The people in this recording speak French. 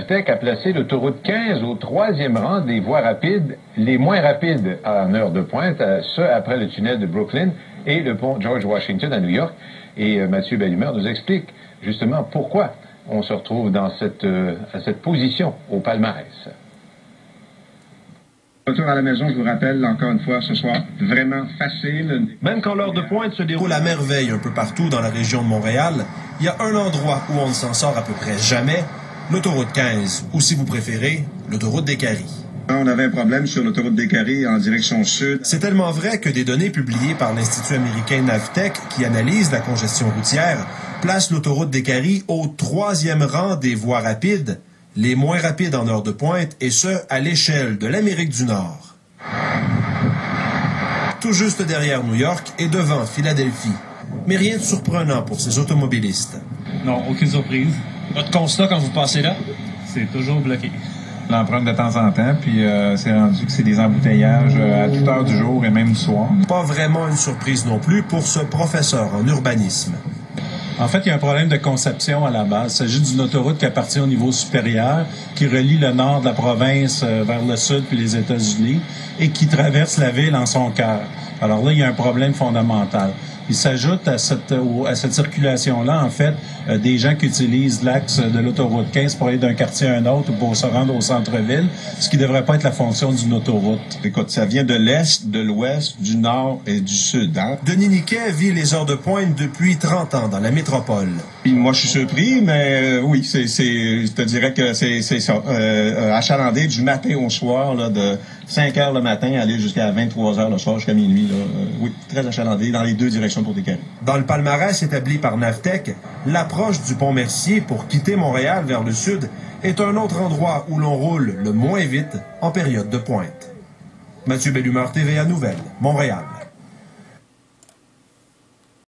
Navtech a placé l'autoroute 15 au 3e rang des voies rapides, les moins rapides en heure de pointe, ce après le tunnel de Brooklyn et le pont George Washington à New York. Et Mathieu Bellumeur nous explique justement pourquoi on se retrouve dans cette position au palmarès. Retour à la maison, je vous rappelle encore une fois ce soir, vraiment facile. Même quand l'heure de pointe se déroule à merveille un peu partout dans la région de Montréal, il y a un endroit où on ne s'en sort à peu près jamais, l'autoroute 15, ou si vous préférez, l'autoroute des Caries. On avait un problème sur l'autoroute des Caries en direction sud. C'est tellement vrai que des données publiées par l'Institut américain Navtech, qui analyse la congestion routière, placent l'autoroute des Caries au 3e rang des voies rapides, les moins rapides en heure de pointe, et ce, à l'échelle de l'Amérique du Nord. Tout juste derrière New York et devant Philadelphie. Mais rien de surprenant pour ces automobilistes. Non, aucune surprise. Votre constat quand vous passez là? C'est toujours bloqué. L'empreinte de temps en temps, puis c'est rendu que c'est des embouteillages à toute heure du jour et même du soir. Pas vraiment une surprise non plus pour ce professeur en urbanisme. En fait, il y a un problème de conception à la base. Il s'agit d'une autoroute qui appartient au niveau supérieur, qui relie le nord de la province vers le sud puis les États-Unis et qui traverse la ville en son cœur. Alors là, il y a un problème fondamental. Il s'ajoute à cette circulation-là, en fait, des gens qui utilisent l'axe de l'autoroute 15 pour aller d'un quartier à un autre ou pour se rendre au centre-ville, ce qui ne devrait pas être la fonction d'une autoroute. Écoute, ça vient de l'est, de l'ouest, du nord et du sud. Hein? Denis Niquet vit les heures de pointe depuis 30 ans dans la métropole. Puis moi, je suis surpris, mais oui, je te dirais que c'est ça. Achalandé du matin au soir, là, de 5 heures le matin, aller jusqu'à 23 heures le soir, jusqu'à minuit. Là. Oui, très achalandé dans les deux directions pour des Caries. Dans le palmarès établi par Navtech, l'approche du pont Mercier pour quitter Montréal vers le sud est un autre endroit où l'on roule le moins vite en période de pointe. Mathieu Bellumeur, TVA Nouvelles, Montréal.